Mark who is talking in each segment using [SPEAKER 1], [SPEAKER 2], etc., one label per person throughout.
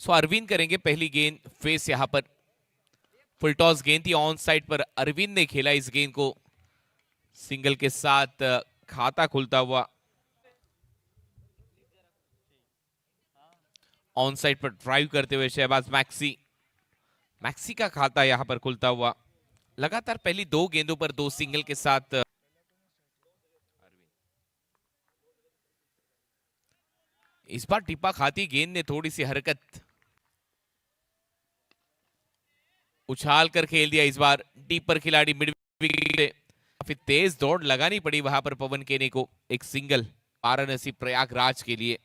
[SPEAKER 1] सो अरविंद करेंगे पहली गेंद फेस। यहां पर फुल टॉस गेंद थी ऑन साइड पर, अरविंद ने खेला इस गेंद को सिंगल के साथ, खाता खुलता हुआ। ऑन साइड पर ड्राइव करते हुए शहबाज मैक्सी, मैक्सी का खाता यहां पर खुलता हुआ। लगातार पहली दो गेंदों पर दो सिंगल के साथ इस बार टिप्पा खाती गेंद ने थोड़ी सी हरकत, उछाल कर खेल दिया इस बार डीप पर खिलाड़ी मिड विकेट। काफी तेज दौड़ लगानी पड़ी वहां पर पवन केने को, एक सिंगल वाराणसी प्रयागराज के लिए।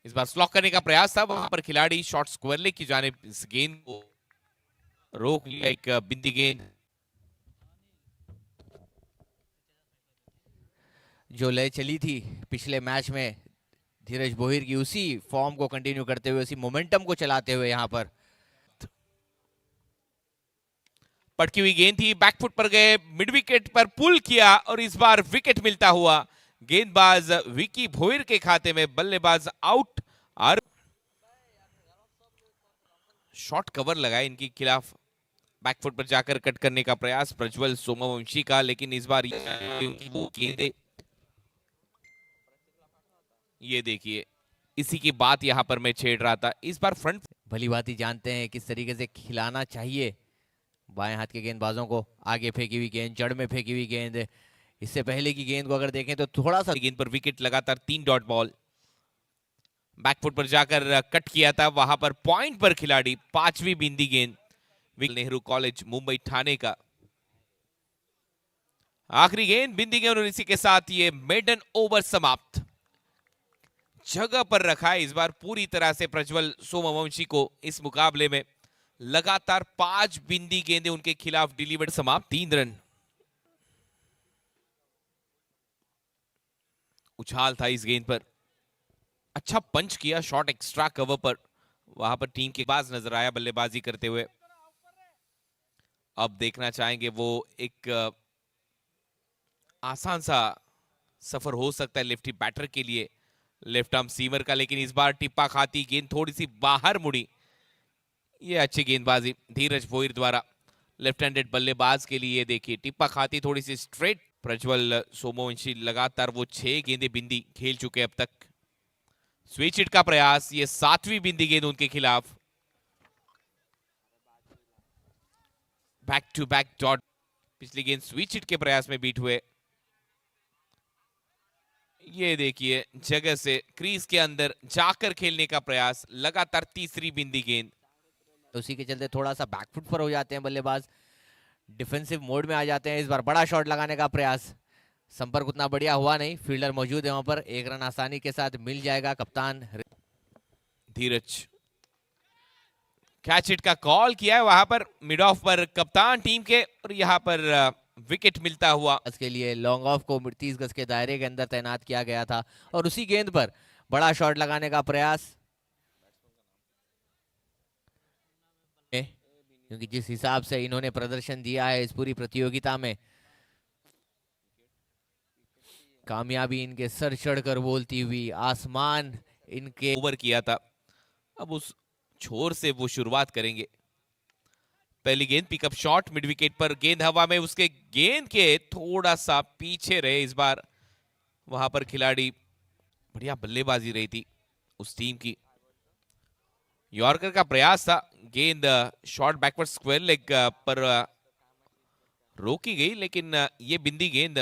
[SPEAKER 1] इस बार स्लॉक करने का प्रयास था, वहां पर खिलाड़ी शॉट स्क्वायर लेग की जानिब इस गेंद को रोक लिया, एक बिंदी गेंद।
[SPEAKER 2] जो लय चली थी पिछले मैच में धीरज बोहिर की, उसी फॉर्म को कंटिन्यू करते हुए, उसी मोमेंटम को चलाते हुए यहां पर
[SPEAKER 1] पटकी हुई गेंद थी, बैकफुट पर गए, मिड विकेट पर पुल किया और इस बार विकेट मिलता हुआ। गेंदबाज विकी भोयर के खाते में, बल्लेबाज आउट। और शॉट कवर लगाए इनके खिलाफ, बैकफुट पर जाकर कट करने का प्रयास प्रज्वल सोमवंशी का, लेकिन इस बार वो गेंदें, ये देखिए इसी की बात यहां पर मैं छेड़ रहा था। इस बार फ्रंट
[SPEAKER 2] भली भांति जानते हैं किस तरीके से खिलाना चाहिए बाएं हाथ के गेंदबाजों को। आगे फेंकी हुई गेंद, जड़ में फेंकी हुई गेंद, इससे पहले की गेंद को अगर देखें तो थोड़ा सा
[SPEAKER 1] गेंद पर विकेट, लगातार 3 डॉट बॉल। बैकफुट पर जाकर कट किया था, वहां पर पॉइंट पर खिलाड़ी, पांचवी बिंदी गेंद, नेहरू कॉलेज मुंबई ठाणे का। आखिरी गेंद बिंदी गेंद और इसी के साथ ये मेडन ओवर समाप्त। जगह पर रखा है इस बार पूरी तरह से प्रज्वल सोमवंशी को इस मुकाबले में। लगातार 5 बिंदी गेंदें उनके खिलाफ डिलीवर्ड, समाप्त 3 रन। उछाल था इस गेंद पर, अच्छा पंच किया, शॉट एक्स्ट्रा कवर पर, वहां पर टीम के बाज नजर आया बल्लेबाजी करते हुए। अब देखना चाहेंगे वो एक आसान सा सफर हो सकता है लेफ्टी बैटर के लिए, लेफ्ट आर्म सीमर का, लेकिन इस बार टिप्पा खाती गेंद थोड़ी सी बाहर मुड़ी। ये अच्छी गेंदबाजी धीरज भोईर द्वारा, लेफ्ट हैंडेड बल्लेबाज के लिए। देखिए टिप्पा खाती थोड़ी सी स्ट्रेट। प्रज्वल सोमवंशी लगातार वो 6 गेंदें बिंदी खेल चुके अब तक। स्विच हिट का प्रयास, ये 7वीं बिंदी गेंद उनके खिलाफ। बैक टू बैक डॉट, पिछली गेंद स्विच हिट के प्रयास में बीट हुए। ये देखिए जगह से क्रीज के अंदर जाकर खेलने का प्रयास, लगातार तीसरी बिंदी गेंद।
[SPEAKER 2] उसी के चलते थोड़ा सा बैकफुट पर हो जाते हैं बल्लेबाज, डिफेंसिव मोड में आ जाते हैं। इस बार बड़ा शॉट लगाने का प्रयास, संपर्क उतना बढ़िया हुआ नहीं, फील्डर मौजूद है वहां पर, एक रन आसानी के साथ मिल जाएगा। कप्तान
[SPEAKER 1] धीरज कैच हिट का कॉल किया है वहां पर मिड ऑफ पर कप्तान टीम के, और यहां पर विकेट मिलता हुआ।
[SPEAKER 2] इसके लिए लॉन्ग ऑफ को 30 गज के दायरे के अंदर तैनात किया गया था और उसी गेंद पर बड़ा शॉट लगाने का प्रयास, क्योंकि जिस हिसाब से इन्होंने प्रदर्शन दिया है इस पूरी प्रतियोगिता में, कामयाबी इनके सर चढ़कर बोलती हुई, आसमान इनके
[SPEAKER 1] ओवर किया था, अब उस छोर से वो शुरुआत करेंगे। पहली गेंद पिकअप शॉट मिड विकेट पर, गेंद हवा में, उसके गेंद के थोड़ा सा पीछे रहे इस बार। वहां पर खिलाड़ी, बढ़िया बल्लेबाजी रही थी उस टीम की। यॉर्कर का प्रयास था, गेंद शॉर्ट बैकवर्ड स्क्वायर लेग पर रोकी गई, लेकिन ये बिंदी गेंद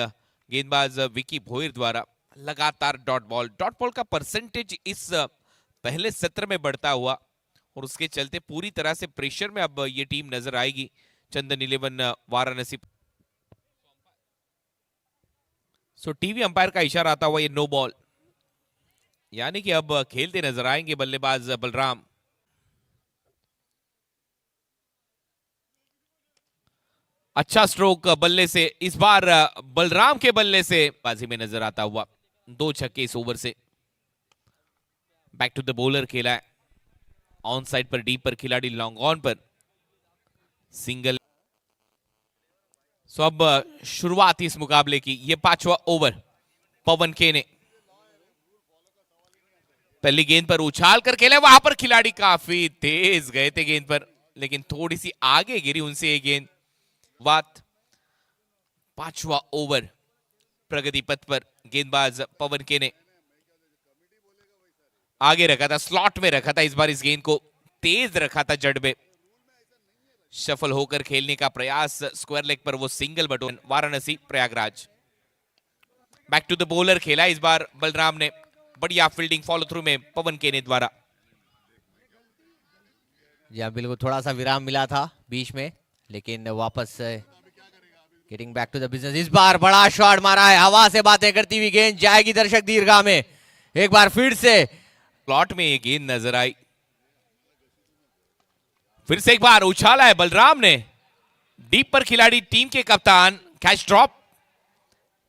[SPEAKER 1] गेंदबाज विकी भोईर द्वारा। लगातार डॉट बॉल का परसेंटेज इस पहले सत्र में बढ़ता हुआ, और उसके चलते पूरी तरह से प्रेशर में अब ये टीम नजर आएगी चंदन 11 वाराणसी। सो टीवी अंपायर का इशारा आता हुआ ये नो बॉल, यानी कि अब खेलते नजर आएंगे बल्लेबाज बलराम। अच्छा स्ट्रोक बल्ले से, इस बार बलराम के बल्ले से बाजी में नजर आता हुआ, 2 छक्के इस ओवर से। बैक टू द बॉलर खेला है, ऑन साइड पर डीप पर खिलाड़ी, लॉन्ग ऑन पर सिंगल। सो अब शुरुआत इस मुकाबले की, ये 5वां ओवर। पवन केने पहली गेंद पर उछाल कर खेला, वहां पर खिलाड़ी काफी तेज गए थे गेंद पर, लेकिन थोड़ी सी आगे गिरी उनसे ये गेंद। बात 5वां ओवर प्रगति पथ पर गेंदबाज पवन के ने आगे रखा था, स्लॉट में रखा था इस बार, इस गेंद को तेज रखा था जड़ में, शफल होकर खेलने का प्रयास, स्क्वायर लेग पर वो single button. Varanasi Prayagraj back to the bowler खेला इस बार बलराम ने, बढ़िया फील्डिंग फॉलो थ्रू में पवन केने द्वारा।
[SPEAKER 2] जी हाँ, बिल्कुल थोड़ा सा विराम मिला था बीच में, लेकिन वापस getting back to the business. इस बार बड़ा शॉट मारा है, हवा से बातें करती हुई गेंद जाएगी दर्शक दीर्घा में। एक बार फिर से
[SPEAKER 1] प्लॉट में ये गेंद नजर आई, फिर से एक बार उछाला है बलराम ने, डीप पर खिलाड़ी टीम के कप्तान, कैच ड्रॉप,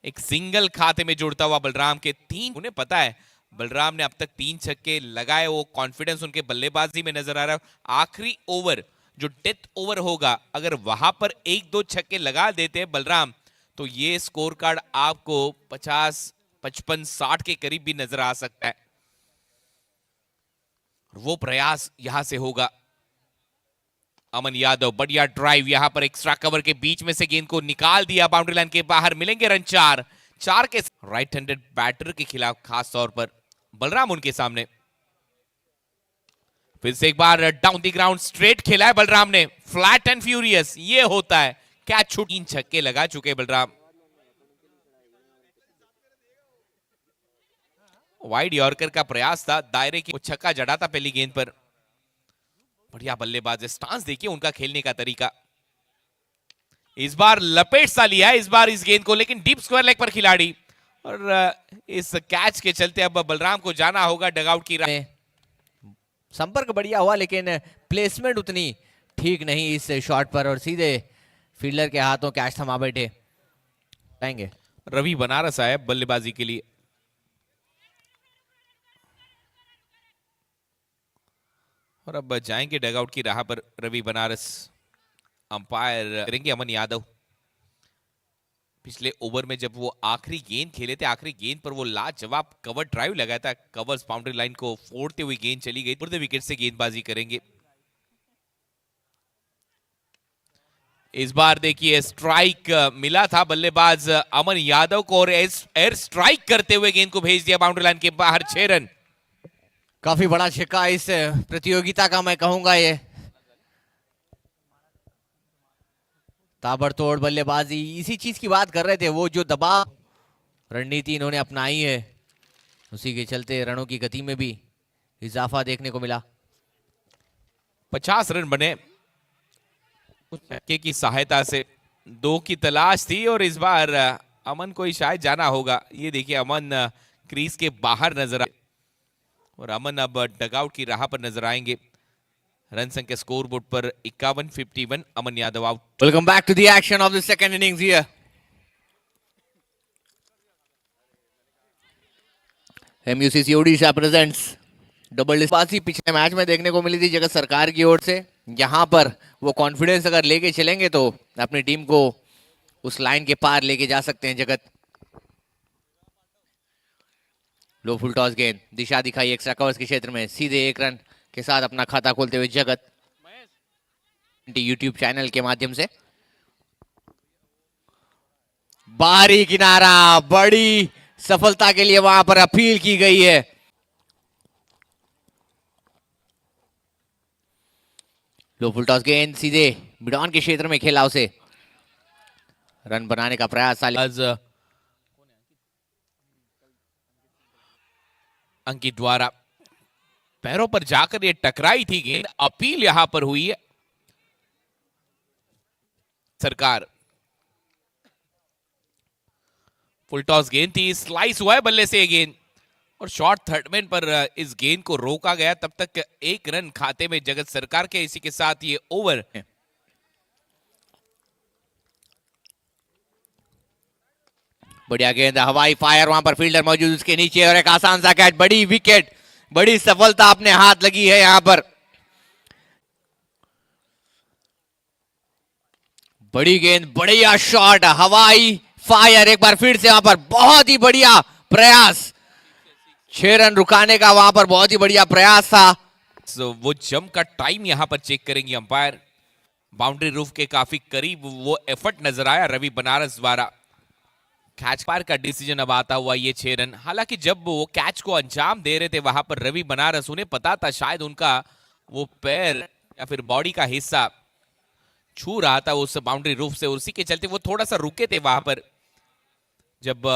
[SPEAKER 1] एक सिंगल खाते में जुड़ता हुआ बलराम के 3। उन्हें पता है बलराम ने अब तक 3 छक्के लगाए, वो कॉन्फिडेंस उनके बल्लेबाजी में नजर आ रहा है। आखिरी ओवर जो डेथ ओवर होगा, अगर वहां पर 1-2 छक्के लगा देते हैं बलराम, तो ये स्कोर कार्ड आपको 50, 55, 60 के करीब भी नजर आ सकता है। वो प्रयास यहां से होगा। अमन यादव बढ़िया ड्राइव, यहां पर एक्स्ट्रा कवर के बीच में से गेंद को निकाल दिया, बाउंड्री लाइन के बाहर, मिलेंगे रन 4 के राइट हैंडेड बैटर के खिलाफ, खास तौर पर बलराम उनके सामने। फिर से एक बार डाउन द ग्राउंड स्ट्रेट खेला है बलराम ने, फ्लैट एंड फ्यूरियस, ये होता है कैच छूट। 3 छक्के लगा चुके बलराम। वाइड यॉर्कर का प्रयास था, दायरे की छक्का जड़ा था पहली गेंद पर। बढ़िया बल्लेबाज है, स्टांस देखिए उनका खेलने का तरीका। इस बार लपेट सा लिया है इस बार इस गेंद को, लेकिन डीप स्क्वायर लेग पर खिलाड़ी, और इस कैच के चलते अब बलराम को जाना होगा डगआउट की राह।
[SPEAKER 2] संपर्क बढ़िया हुआ, लेकिन प्लेसमेंट उतनी ठीक नहीं इस शॉट पर, और सीधे फील्डर के हाथों कैच थमा बैठे। आएंगे
[SPEAKER 1] रवि बनारस आए बल्लेबाजी के लिए। और अब जाएंगे डगआउट की राह पर रवि बनारस। अंपायर करेंगे अमन यादव। पिछले ओवर में जब वो आखिरी गेंद खेले थे, आखिरी गेंद पर वो लाजवाब कवर ड्राइव लगाया था, कवर्स बाउंड्री लाइन को फोड़ते हुए गेंद चली गई। पूरे विकेट से गेंदबाजी करेंगे। इस बार देखिए स्ट्राइक मिला था बल्लेबाज अमन यादव को, और एयर स्ट्राइक करते हुए गेंद को भेज दिया बाउंड्री लाइन के बाहर। 6 रन।
[SPEAKER 2] काफी बड़ा छक्का इस प्रतियोगिता का, मैं कहूंगा ये ताबड़तोड़ बल्लेबाजी। इसी चीज की बात कर रहे थे, वो जो दबाव रणनीति इन्होंने अपनाई है, उसी के चलते रनों की गति में भी इजाफा देखने को मिला।
[SPEAKER 1] 50 रन बने छक्के की सहायता से। 2 की तलाश थी, और इस बार अमन को ही शायद जाना होगा। ये देखिए अमन क्रीज के बाहर नजर आए, और अमन अब डगआउट की राह पर नजर आएंगे। रन संख्या स्कोर बोर्ड पर 51-51, Aman Yadav out.
[SPEAKER 2] Welcome back to the action of the second innings here. MUCC Odisha presents double डिस्पासी पिछले मैच में देखने को मिली थी जगत सरकार की ओर से। यहां पर वो कॉन्फिडेंस अगर लेके चलेंगे तो अपनी टीम को उस लाइन के पार लेके जा सकते हैं जगत। लो फुल टॉस गेंद, दिशा दिखाई एक्स्ट्रा कवर्स के क्षेत्र में, सीधे 1 रन के साथ अपना खाता खोलते हुए जगत यूट्यूब चैनल के माध्यम से। बाहरी किनारा, बड़ी सफलता के लिए वहां पर अपील की गई है। लो फुल टॉस गेंद सीधे मिड ऑन के क्षेत्र में खेला, उसे रन बनाने का प्रयास
[SPEAKER 1] अंकित द्वारा पैरों पर जाकर ये टकराई थी गेंद। अपील यहां पर हुई है। सरकार फुल टॉस गेंद थी, स्लाइस हुआ है बल्ले से ये गेंद, और शॉर्ट थर्ड मैन पर इस गेंद को रोका गया। तब तक 1 रन खाते में जगत सरकार के। इसी के साथ ये ओवर
[SPEAKER 2] बढ़िया गेंद, हवाई फायर, वहां पर फील्डर मौजूद उसके नीचे, और एक आसान सा कैच, बड़ी विकेट, बड़ी सफलता अपने हाथ लगी है यहां पर। बड़ी गेंद, बढ़िया शॉट, हवाई फायर, एक बार फिर से वहां पर बहुत ही बढ़िया प्रयास। 6 रन रुकाने का वहां पर बहुत ही बढ़िया प्रयास था।
[SPEAKER 1] वो जंप का टाइम यहां पर चेक करेंगे अंपायर। बाउंड्री रूफ के काफी करीब वो एफर्ट नजर आया रवि बनारस द्वारा। कैच पार का डिसीजन अब आता हुआ ये 6 रन। हालांकि जब वो कैच को अंजाम दे रहे थे वहां पर रवि बनारस, उन्हें पता था शायद उनका वो पैर या फिर बॉडी का हिस्सा छू रहा था उस बाउंड्री रूफ से, उसी के चलते वो थोड़ा सा रुके थे वहां पर जब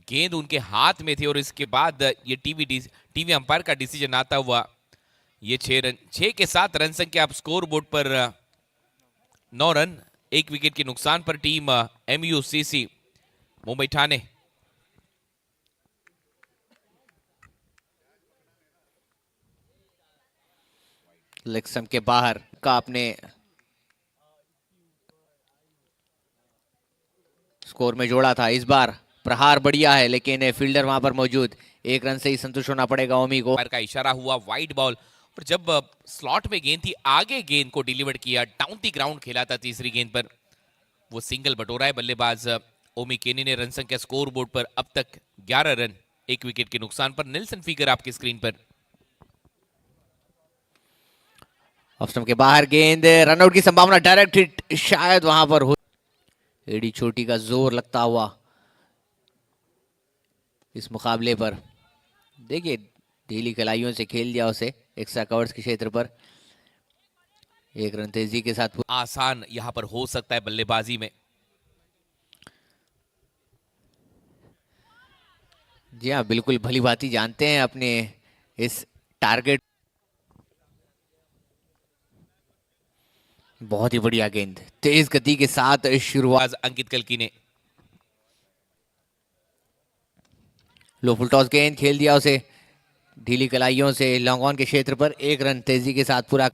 [SPEAKER 1] गेंद उनके हाथ में थी। और इसके बाद ये टीवी अंपायर का डिसीजन आता हुआ ये 6 रन। 6 के साथ रन संख्या अब स्कोर बोर्ड पर 9 रन, 1 विकेट के नुकसान पर team MUCC Mumbai Thane.
[SPEAKER 2] Leg stump के बाहर का अपने स्कोर में जोड़ा था। इस बार प्रहार बढ़िया है लेकिन फील्डर वहां पर मौजूद, 1 रन से ही संतुष्ट होना पड़ेगा ओमी को।
[SPEAKER 1] का इशारा हुआ वाइड बॉल, और जब स्लॉट में गेंद थी आगे गेंद को डिलीवर किया, डाउन दी ग्राउंड खेला था तीसरी गेंद पर, वो सिंगल बटोरा है बल्लेबाज ओमी केनी ने। रन संख्या स्कोर बोर्ड पर अब तक 11 रन, 1 विकेट के नुकसान पर। निल्सन फिगर आपकी स्क्रीन पर।
[SPEAKER 2] ऑफ स्टंप के बाहर गेंद, रनआउट की संभावना, डायरेक्ट हिट शायद वहां पर हो। एडी छोटी का जोर लगता हुआ इस मुकाबले पर। देखिए ढीली कलाइयों से खेल दिया उसे एक्स्ट्रा कवर्स के क्षेत्र पर। 1 रन तेजी के साथ
[SPEAKER 1] आसान यहां पर हो सकता है बल्लेबाजी में।
[SPEAKER 2] जी हाँ, बिल्कुल भली भांति जानते हैं अपने इस टारगेट। बहुत ही बढ़िया गेंद, तेज गति के साथ शुरुआत।
[SPEAKER 1] अंकित कल्की ने
[SPEAKER 2] लो फुल टॉस गेंद खेल दिया उसे ढीली कलाइयों से लॉन्ग ऑन के क्षेत्र पर। 1 रन तेजी के साथ पूरा।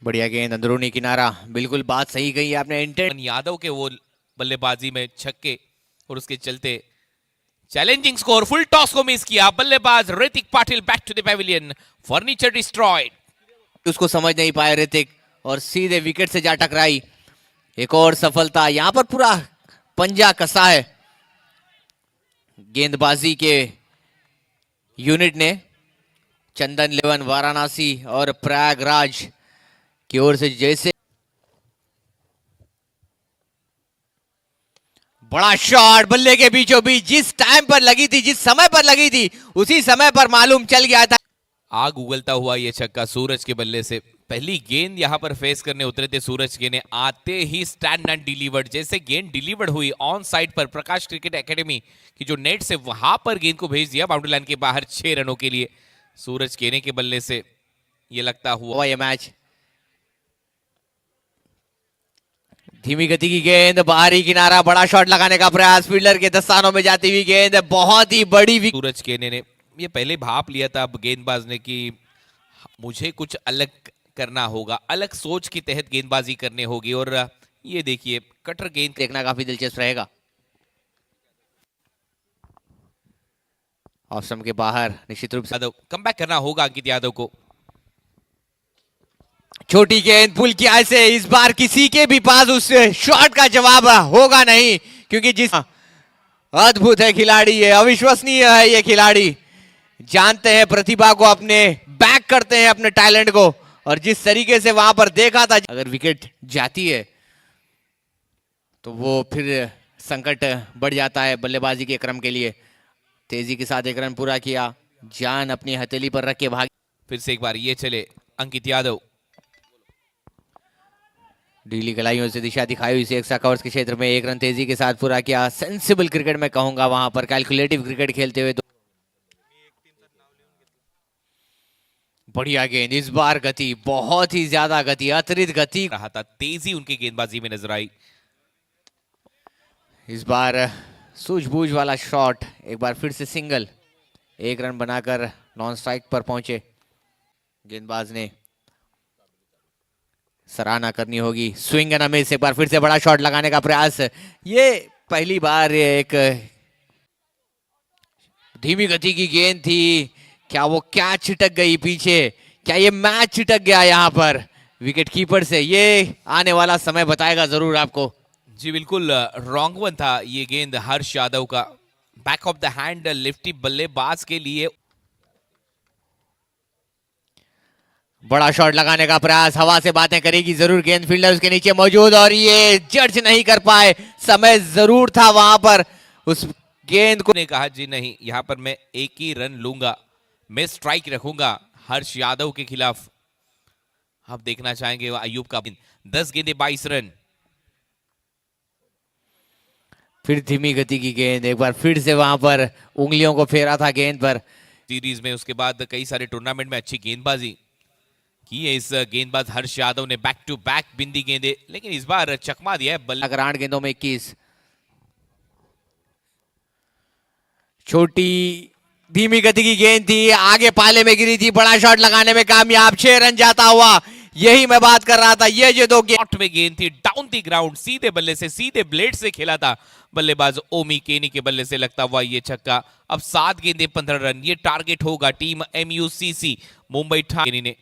[SPEAKER 2] बढ़िया गेंद, अंदरूनी किनारा, बिल्कुल बात सही कही आपने। इंटेंट
[SPEAKER 1] यादव के वो बल्लेबाजी में छक्के, और उसके चलते चैलेंजिंग स्कोर। फुल टॉस को मिस किया बल्लेबाज Ritik Patil. Back to the pavilion, furniture destroyed.
[SPEAKER 2] उसको समझ नहीं पाए ऋतिक और सीधे विकेट से जा टकराई। एक और सफलता, यहां पर पूरा पंजा कसा है गेंदबाजी के यूनिट ने। चंदन 11 वाराणसी और प्रयागराज की ओर से। जैसे बड़ा शॉट बल्ले के बीचों बीच, जिस टाइम पर लगी थी, जिस समय पर लगी थी, उसी समय पर मालूम चल गया था।
[SPEAKER 1] आग उगलता हुआ ये छक्का सूरज के बल्ले से। पहली गेंद यहां पर फेस करने उतरे थे सूरज के ने, आते ही स्टैंड एंड डिलीवर्ड। जैसे गेंद डिलीवर्ड हुई ऑन साइड पर प्रकाश क्रिकेट एकेडमी की जो नेट से, वहां पर गेंद को भेज दिया बाउंड्री लाइन के बाहर 6 रनों के लिए सूरज केने के बल्ले से। ये लगता हुआ
[SPEAKER 2] ये मैच। धीमी गति की गेंद, बाहरी किनारा, बड़ा शॉट लगाने का प्रयास, फील्डर के दस्तानों में जाती हुई गेंद, बहुत ही बड़ी।
[SPEAKER 1] सूरज केने ने ये पहले भाप लिया था अब गेंदबाज ने कि मुझे कुछ अलग करना होगा, अलग सोच के तहत गेंदबाजी करनी होगी। और ये देखिए कटर गेंद
[SPEAKER 2] देखना काफी दिलचस्प रहेगा। ऑफ स्टंप के बाहर निश्चित रूप से
[SPEAKER 1] यादव कम बैक करना होगा अंकित यादव को।
[SPEAKER 2] छोटी गेंद पुल किया ऐसे, इस बार किसी के भी पास उस शॉट का जवाब होगा नहीं, क्योंकि जिस अद्भुत है खिलाड़ी, ये अविश्वसनीय है ये खिलाड़ी। जानते हैं प्रतिभा को, अपने बैक करते हैं अपने टैलेंट को, और जिस तरीके से वहां पर देखा था, अगर विकेट जाती है तो वो फिर संकट बढ़ जाता है बल्लेबाजी के क्रम के लिए। तेजी के साथ 1 रन पूरा किया, जान अपनी हथेली पर रख के भाग।
[SPEAKER 1] फिर से एक बार ये चले अंकित यादव।
[SPEAKER 2] ढीली कलाइयों से दिशा दिखाई हुई एक्स्ट्रा कवर्स के क्षेत्र में 1 रन तेजी के साथ पूरा किया। सेंसिबल क्रिकेट में कहूंगा, वहां पर कैलकुलेटिव क्रिकेट खेलते हुए। बढ़िया गेंद, इस बार गति, बहुत ही ज्यादा गति, अतिरिक्त गति
[SPEAKER 1] रहा था, तेजी उनकी गेंदबाजी में नजर आई।
[SPEAKER 2] इस बार सूझबूझ वाला शॉट, एक बार फिर से सिंगल, 1 रन बनाकर नॉन स्ट्राइक पर पहुंचे। गेंदबाज ने सराहना करनी होगी। स्विंग एंड मिस, एक बार फिर से बड़ा शॉट लगाने का प्रयास। ये पहली बार एक धीमी गति की गेंद थी, क्या वो क्या छिटक गई पीछे, क्या ये मैच छिटक गया यहां पर विकेट कीपर से? ये आने वाला समय बताएगा जरूर आपको।
[SPEAKER 1] जी बिल्कुल रॉन्ग वन था ये गेंद हर्ष यादव का। बैक ऑफ द हैंड लिफ्टी बल्लेबाज के लिए।
[SPEAKER 2] बड़ा शॉट लगाने का प्रयास, हवा से बातें करेगी जरूर गेंद, फील्डर उसके नीचे मौजूद और ये जज नहीं कर पाए। समय जरूर था वहां पर उस गेंद को।
[SPEAKER 1] ने कहा जी नहीं, यहां पर मैं एक ही रन लूंगा, मैं स्ट्राइक रखूंगा हर्ष यादव के खिलाफ। आप देखना चाहेंगे अयूब का 10 गेंदे 22 रन।
[SPEAKER 2] फिर धीमी गति की गेंद, एक बार फिर से वहां पर उंगलियों को फेरा था गेंद पर।
[SPEAKER 1] सीरीज में उसके बाद कई सारे टूर्नामेंट में अच्छी गेंदबाजी की है इस गेंदबाज हर्ष यादव ने। बैक टू बैक बिंदी गेंदे, लेकिन इस बार चकमा दिया है बल्ले।
[SPEAKER 2] 8 गेंदों में 21। छोटी धीमी गति की गेंद थी, आगे पाले में गिरी थी, बड़ा शॉट लगाने में कामयाब, 6 रन जाता हुआ। यही मैं बात कर रहा था, ये जो 2
[SPEAKER 1] शॉट में गेंद थी डाउन दी ग्राउंड, सीधे बल्ले से, सीधे ब्लेड से खेला था बल्लेबाज ओमी केनी के बल्ले से लगता हुआ ये छक्का। अब 7 गेंदे 15 रन, ये टारगेट होगा टीम MUCC मुंबई ठाणे ने।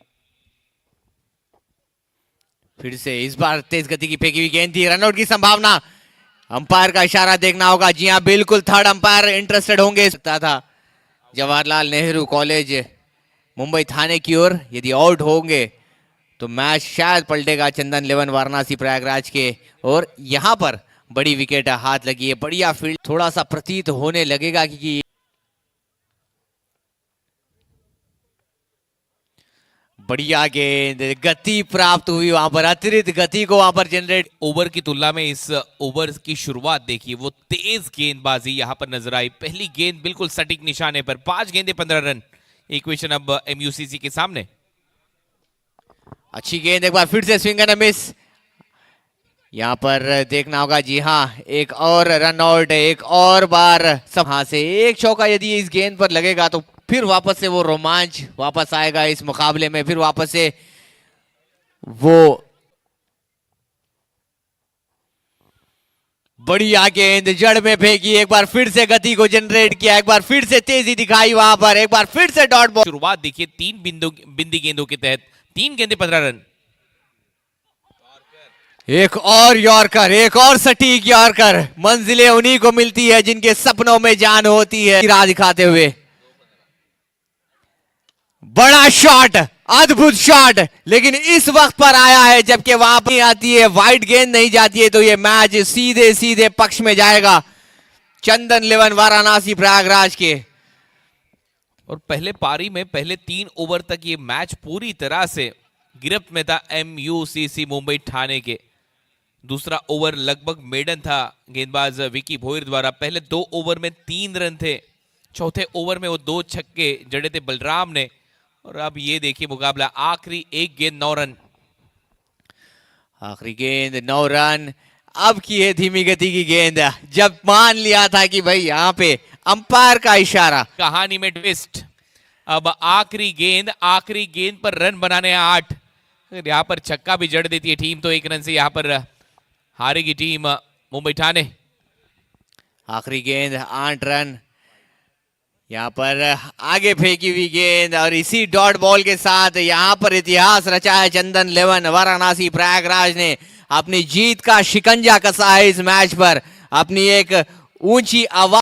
[SPEAKER 2] फिर से इस बार तेज गति की फेंकी हुई गेंद थी, रनआउट की संभावना। अंपायर का इशारा देखना होगा। जी हाँ बिल्कुल, थर्ड अंपायर इंटरेस्टेड होंगे। सकता था जवाहरलाल नेहरू कॉलेज मुंबई थाने की ओर, यदि आउट होंगे तो मैच शायद पलटेगा चंदन 11 वाराणसी प्रयागराज के। और यहां पर बड़ी विकेट हाथ लगी है, बढ़िया फील्ड, थोड़ा सा प्रतीत होने लगेगा कि बढ़िया गेंद, गति प्राप्त हुई वहां पर, अतिरिक्त गति को वहां पर जनरेट।
[SPEAKER 1] ओवर की तुलना में इस ओवर की शुरुआत देखिए, वो तेज गेंदबाजी यहां पर नजर आई। पहली गेंद बिल्कुल सटीक निशाने पर, 5 गेंदे 15 रन। इक्वेशन अब MUCC के सामने।
[SPEAKER 2] अच्छी गेंद, एक बार फिर से स्विंग एंड मिस। यहां पर देखना होगा। जी हाँ, एक और रन आउट, एक और बार सब हां से एक चौका यदि इस गेंद पर लगेगा तो फिर वापस से वो रोमांच वापस आएगा इस मुकाबले में, फिर वापस से वो बढ़िया गेंद जड़ में फेंकी, एक बार फिर से गति को जनरेट किया, एक बार फिर से तेजी दिखाई वहां पर, एक बार फिर से डॉट बॉल।
[SPEAKER 1] शुरुआत देखिए 3 बिंदी गेंदों के तहत, 3 गेंदे 15 रन।
[SPEAKER 2] एक और यॉर्कर, एक और सटीक यॉर्कर। मंजिलें उन्हीं को मिलती है जिनके सपनों में जान होती है। राह दिखाते हुए बड़ा शॉट, अद्भुत शॉट, लेकिन इस वक्त पर आया है जबकि वहां पर आती है, वाइड गेंद नहीं जाती है तो ये मैच सीधे सीधे पक्ष में जाएगा चंदन 11 वाराणसी प्रयागराज के।
[SPEAKER 1] और पहले पारी में पहले 3 ओवर तक ये मैच पूरी तरह से गिरफ्त में था MUCC मुंबई ठाणे के। दूसरा ओवर लगभग मेडन था गेंदबाज विकी भोईर द्वारा। पहले 2 ओवर में 3 रन थे, चौथे ओवर में वो 2 छक्के जड़े थे बलराम ने। और अब ये देखिए मुकाबला, आखिरी 1 गेंद 9 रन।
[SPEAKER 2] आखिरी गेंद 9 रन। अब की है धीमी गति की गेंद, जब मान लिया था कि भाई यहाँ पे अंपायर का इशारा।
[SPEAKER 1] कहानी में ट्विस्ट, अब आखिरी गेंद पर रन बनाने 8। यहाँ पर छक्का भी जड़ देती है टीम तो 1 रन से यहाँ पर हारेगी टीम मुंबई ठाणे।
[SPEAKER 2] आखिरी गेंद 8 रन। यहाँ पर आगे फेंकी हुई गेंद और इसी डॉट बॉल के साथ यहाँ पर इतिहास रचा है चंदन 11 वाराणसी प्रयागराज ने। अपनी जीत का शिकंजा कसा है इस मैच पर, अपनी एक ऊंची आवाज